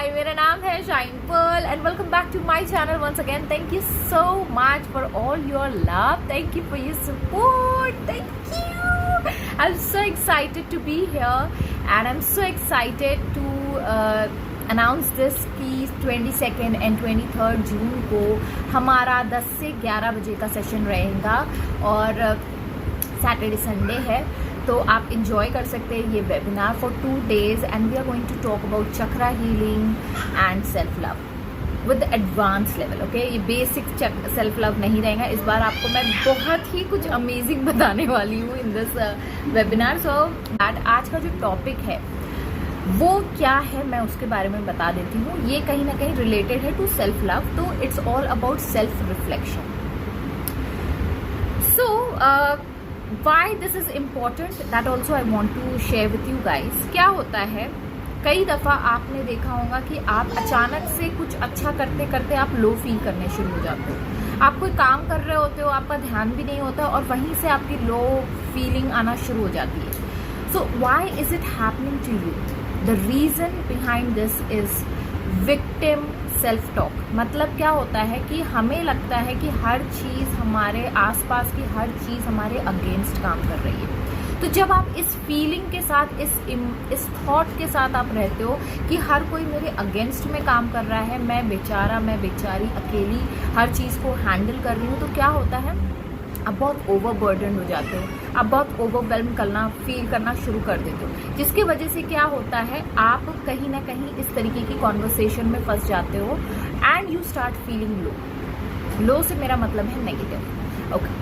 हाय, मेरा नाम है Shine Pearl and welcome back to my channel once again. Thank you so much for all your love. Thank you for your support. Thank you. I am so excited to be here and I am so excited to announce this कि 22 and 23 जून को हमारा 10 से 11 बजे का session रहेगा और Saturday Sunday है, तो आप इंजॉय कर सकते हैं ये webinar for 2 days and we are going to talk about chakra healing and self love with advance level. Okay, ये बेसिक सेल्फ लव नहीं रहेगा. इस बार आपको मैं बहुत ही कुछ अमेजिंग बताने वाली हूँ इन दिस वेबिनार. सो आज का जो टॉपिक है वो क्या है मैं उसके बारे में बता देती हूँ. ये कहीं ना कहीं रिलेटेड है टू सेल्फ लव, तो it's all about self reflection. So why this is important, that also I want to share with you guys. क्या होता है, कई दफ़ा आपने देखा होगा कि आप अचानक से कुछ अच्छा करते करते आप लो फील करने शुरू हो जाते हो. आप कोई काम कर रहे होते हो, आपका ध्यान भी नहीं होता और वहीं से आपकी लो फीलिंग आना शुरू हो जाती है. So why is it happening to you? The reason behind this is victim self talk. मतलब क्या होता है कि हमें लगता है कि हर चीज़, हमारे आसपास की हर चीज़ हमारे अगेंस्ट काम कर रही है. तो जब आप इस फीलिंग के साथ, इस थॉट के साथ आप रहते हो कि हर कोई मेरे अगेंस्ट में काम कर रहा है, मैं बेचारा, मैं बेचारी अकेली हर चीज़ को हैंडल कर रही हूँ, तो क्या होता है, आप बहुत ओवरबर्डन हो जाते हो, आप बहुत ओवरवेल्म फील करना शुरू कर देते हो, जिसकी वजह से क्या होता है, आप कहीं ना कहीं इस तरीके की कॉन्वर्सेशन में फंस जाते हो and you start feeling low. Low से मेरा मतलब है नेगेटिव. ओके,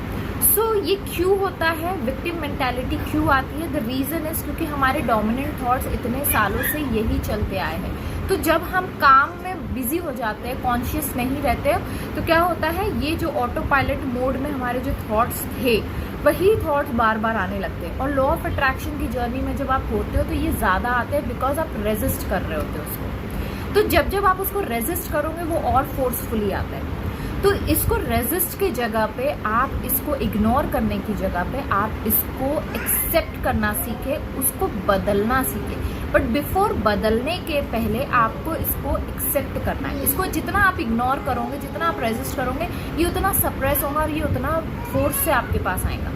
सो ये क्यों होता है, विक्टिम मेंटालिटी क्यों आती है? द रीज़न इज क्योंकि हमारे डोमिनेंट थॉट्स इतने सालों से यही चलते आए हैं. तो जब हम काम में बिजी हो जाते हैं, कॉन्शियस नहीं रहते, तो क्या होता है, ये जो ऑटो पायलट मोड में हमारे जो थॉट्स थे वही थॉट्स बार बार आने लगते हैं. और लॉ ऑफ अट्रैक्शन की जर्नी में जब आप होते हो तो ये ज़्यादा आते हैं बिकॉज आप रेजिस्ट कर रहे होते हो उसको. तो जब आप उसको रेजिस्ट करोगे वो और फोर्सफुली आता है. तो इसको रेजिस्ट की जगह पे, आप इसको इग्नोर करने की जगह पे आप इसको एक्सेप्ट करना सीखे, उसको बदलना सीखे. बट बिफोर बदलने के पहले आपको इसको एक्सेप्ट करना है. इसको जितना आप इग्नोर करोगे, जितना आप रेजिस्ट करोगे, ये उतना सप्रेस होगा और ये उतना फोर्स से आपके पास आएगा.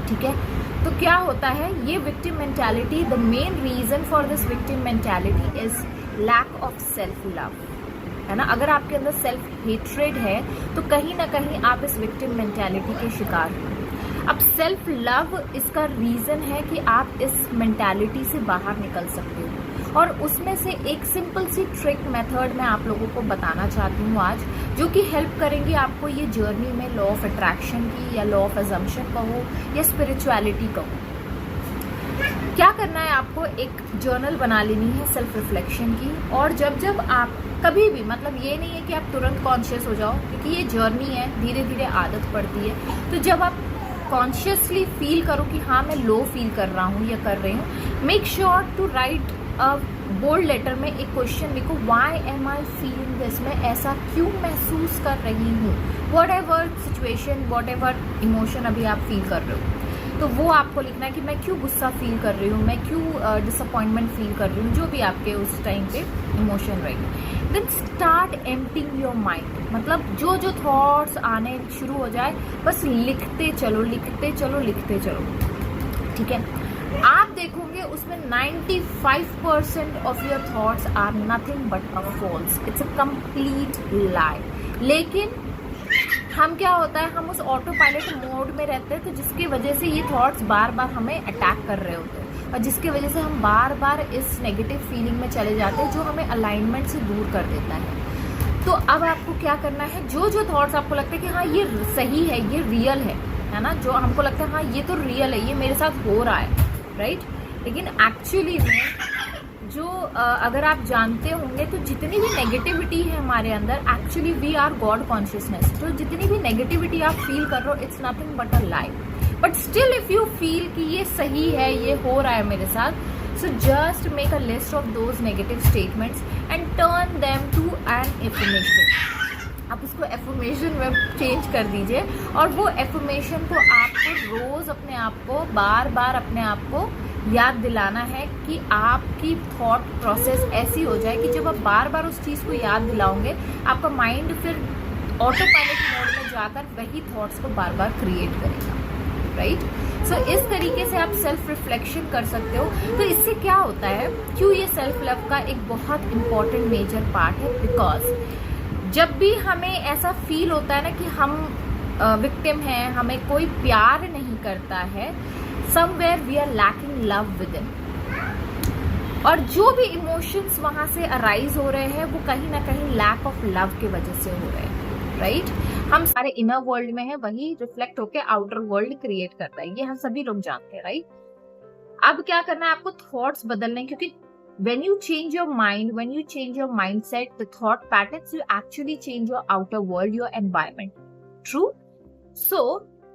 ठीक है, तो क्या होता है, ये victim mentality, the main reason for this victim mentality is lack of self love, है ना. अगर आपके अंदर सेल्फ हेट्रेड है तो कहीं ना कहीं आप इस विक्टिम मेंटालिटी के शिकार हो. अब सेल्फ लव इसका रीज़न है कि आप इस मेंटालिटी से बाहर निकल सकते हो, और उसमें से एक सिंपल सी ट्रिक मेथड मैं आप लोगों को बताना चाहती हूँ आज, जो कि हेल्प करेंगी आपको ये जर्नी में लॉ ऑफ अट्रैक्शन की, या लॉ ऑफ अजम्पशन कहो, या स्पिरिचुअलिटी कहो. क्या करना है, आपको एक जर्नल बना लेनी है सेल्फ रिफ्लेक्शन की. और जब आप कभी भी, मतलब ये नहीं है कि आप तुरंत कॉन्शियस हो जाओ, क्योंकि ये जर्नी है, धीरे धीरे आदत पड़ती है. तो जब आप कॉन्शियसली फील करो कि हाँ मैं लो फील कर रहा हूँ या कर रही हूँ, make sure to write a bold letter में एक क्वेश्चन लिखो, why am I feeling this, मैं ऐसा क्यों महसूस कर रही हूँ. Whatever situation, whatever emotion अभी आप फील कर रहे हो, तो वो आपको लिखना है कि मैं क्यों गुस्सा फील कर रही हूँ, मैं क्यों डिसअपॉइंटमेंट फील कर रही हूँ, जो भी आपके उस टाइम पे इमोशन रहेगी. Then start emptying your mind. मतलब जो जो थॉट्स आने शुरू हो जाए, बस लिखते चलो, लिखते चलो, लिखते चलो. ठीक है, आप देखोगे उसमें 95% of your thoughts are nothing but a false, it's a complete lie. लेकिन हम क्या होता है, हम उस ऑटो पायलट मोड में रहते हैं, तो जिसकी वजह से ये थॉट्स बार बार हमें अटैक कर रहे होते हैं, और जिसकी वजह से हम बार बार इस नेगेटिव फीलिंग में चले जाते हैं, जो हमें अलाइनमेंट से दूर कर देता है. तो अब आपको क्या करना है, जो जो थॉट्स आपको लगता है कि हाँ ये सही है, ये रियल है ना, जो हमको लगता है हाँ ये तो रियल है, ये मेरे साथ हो रहा है, राइट. लेकिन एक्चुअली में जो अगर आप जानते होंगे, तो जितनी भी नेगेटिविटी है हमारे अंदर, actually we are god consciousness. तो जितनी भी नेगेटिविटी आप फील कर रहे हो, it's nothing but a lie. But still if you feel कि ये सही है, ये हो रहा है मेरे साथ, so just make a list of those negative statements and turn them to an affirmation. आप उसको एफर्मेशन में चेंज कर दीजिए, और वो एफर्मेशन को आपको रोज अपने आप को बार बार अपने आप को याद दिलाना है कि आपकी थॉट प्रोसेस ऐसी हो जाए कि जब आप बार बार उस चीज़ को याद दिलाओगे, आपका माइंड फिर ऑटो पायलट मोड में जाकर वही थॉट्स को बार बार क्रिएट करेगा, राइट? सो इस तरीके से आप सेल्फ रिफ्लेक्शन कर सकते हो। तो इससे क्या होता है, क्यों ये सेल्फ लव का एक बहुत इंपॉर्टेंट मेजर पार्ट है, बिकॉज जब भी हमें ऐसा फील होता है ना कि हम विक्टिम हैं, हमें कोई प्यार नहीं करता है, somewhere we are lacking love within, और जो भी इमोशंस वहां से अराइज हो रहे हैं वो कहीं ना कहीं लैक ऑफ लव की वजह से हो रहे हैं, राइट? हम सारे इनर वर्ल्ड में है, वही रिफ्लेक्ट होके आउटर वर्ल्ड क्रिएट करता है, ये हम सभी लोग जानते हैं, राइट? अब क्या करना है, आपको थॉट्स बदलने हैं, क्योंकि when you change your mind, when you change your mindset, the thought patterns, you actually change your outer world, your environment. True? So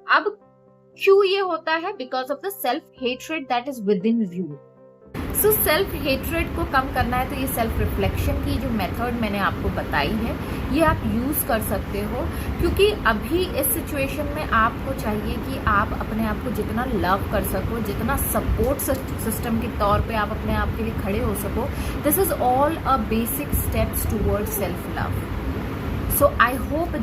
अब क्यों ये होता है? Because of the self hatred that is within you. So self hatred को कम करना है तो ये सेल्फ रिफ्लेक्शन की जो मेथड मैंने आपको बताई है ये आप यूज़ कर सकते हो, क्योंकि अभी इस सिचुएशन में आपको चाहिए कि आप अपने आप को जितना लव कर सको, जितना सपोर्ट सिस्टम के तौर पे आप अपने आप के लिए खड़े हो सको। This is all a basic steps toward self love. So I hope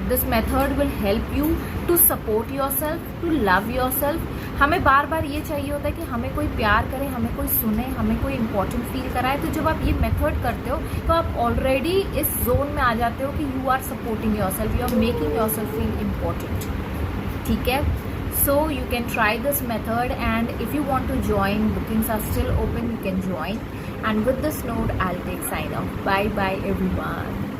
this method will help you to support yourself, to love yourself. हमें बार बार ये चाहिए होता है कि हमें कोई प्यार करे, हमें कोई सुने, हमें कोई इम्पोर्टेंट फील कराए। तो जब आप ये मेथड करते हो तो आप ऑलरेडी इस जोन में आ जाते हो कि you are supporting yourself, you are making yourself feel important, ठीक है? So you can try this method, and if you want to join, bookings are still open, you can join. And with this note, I'll take sign off. Bye bye everyone.